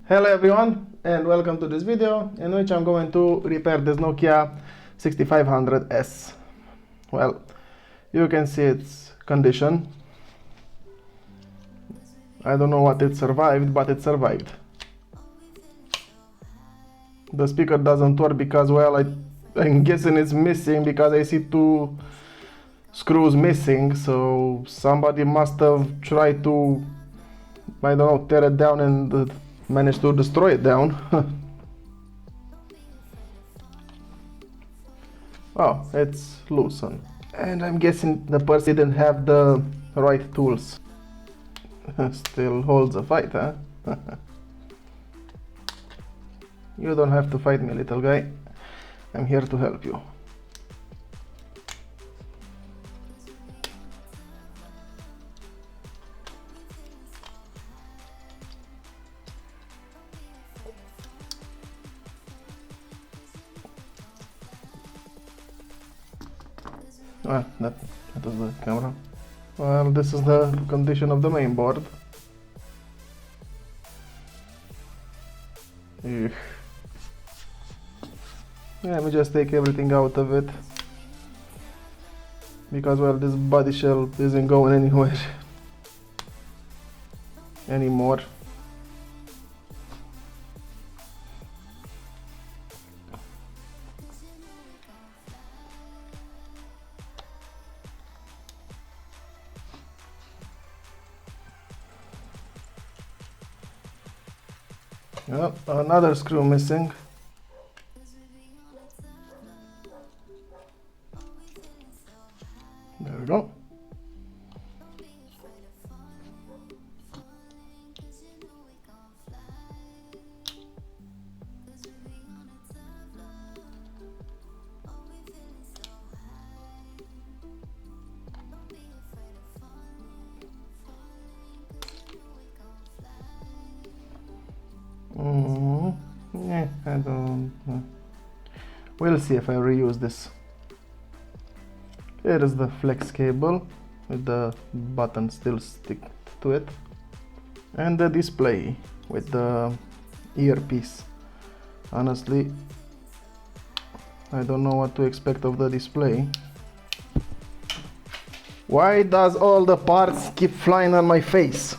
Hello everyone and welcome to this video in which I'm going to repair this Nokia 6500S. Well, you can see its condition. I don't know what it survived, but it survived. The speaker doesn't work because, well, I'm guessing it's missing because I see two screws missing, so somebody must have tried to, I don't know, tear it down and managed to destroy it down. Oh, it's loosened. And I'm guessing the person didn't have the right tools. Still holds a fight, huh? You don't have to fight me, little guy. I'm here to help you. Ah, that was the camera. Well, this is the condition of the main board. Ugh. Let me just take everything out of it. Because, well, this body shell isn't going anywhere anymore. Oh, another screw missing. There we go. Yeah, I don't know. We'll see if I reuse this. Here is the flex cable with the button still stick to it, and the display with the earpiece. Honestly, I don't know what to expect of the display. Why does all the parts keep flying on my face?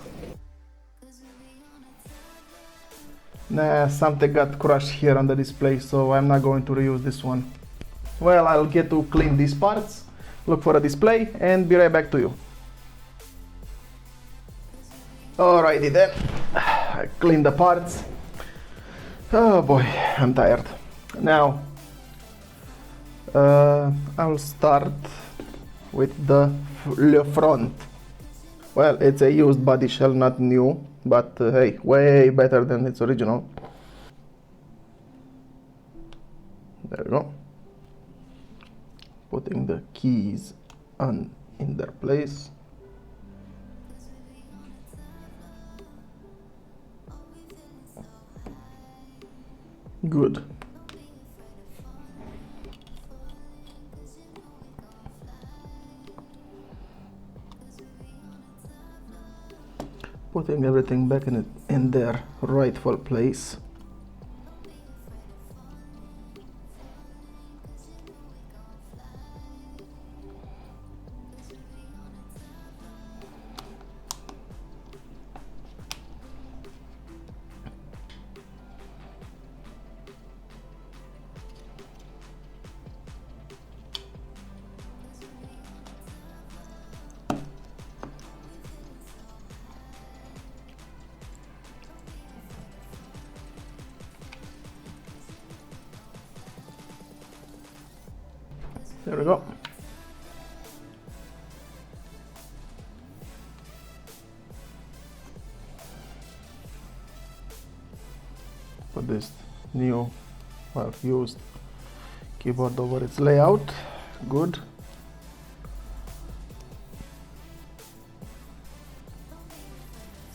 Nah, something got crushed here on the display, so I'm not going to reuse this one. Well, I'll get to clean these parts, look for a display, and be right back to you. Alrighty then, I cleaned the parts. Oh boy, I'm tired. Now, I'll start with the front. Well, it's a used body shell, not new, but hey, way better than its original. There we go. Putting the keys on in their place. Good. Putting everything back in their rightful place. There we go. Put this new, well, used keyboard over its layout. Good.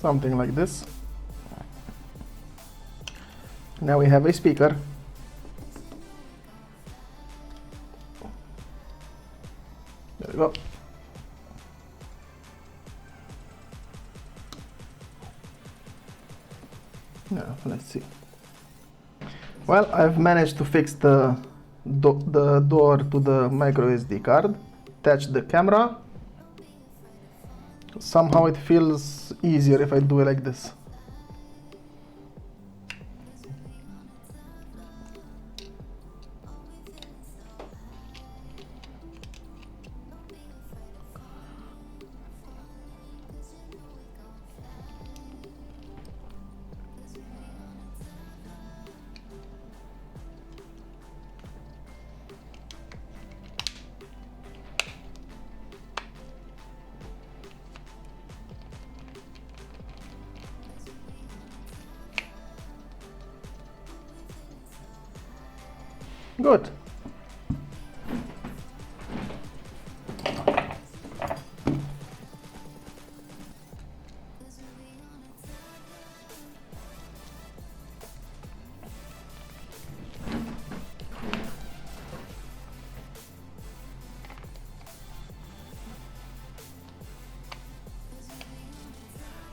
Something like this. Now we have a speaker. There we go. Now Let's see. Well, I've managed to fix the door to the micro SD card. Attach the camera. Somehow it feels easier if I do it like this. Good.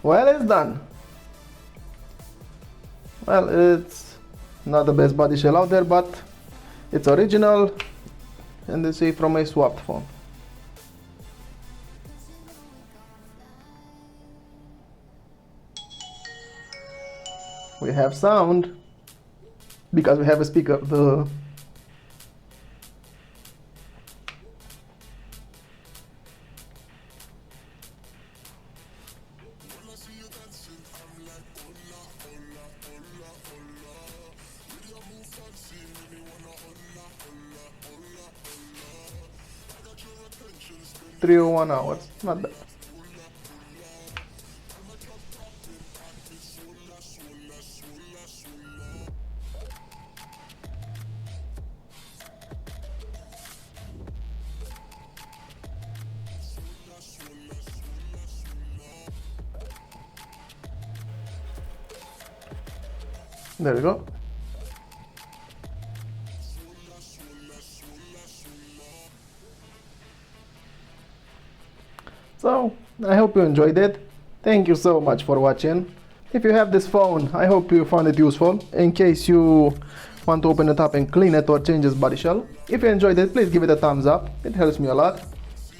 Well, it's done. Well, it's not the best body shell out there, but it's original, and this is from a swapped phone. We have sound because we have a speaker. Three or 1 hours, not bad. There we go. So, I hope you enjoyed it. Thank you so much for watching. If you have this phone, I hope you found it useful in case you want to open it up and clean it or change its body shell. If you enjoyed it, please give it a thumbs up. It helps me a lot.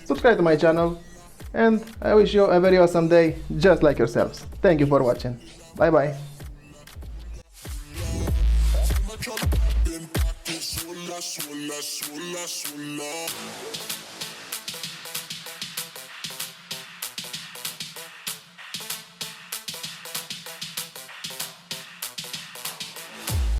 Subscribe to my channel, and I wish you a very awesome day just like yourselves. Thank you for watching. Bye bye. Suela, suela, suela.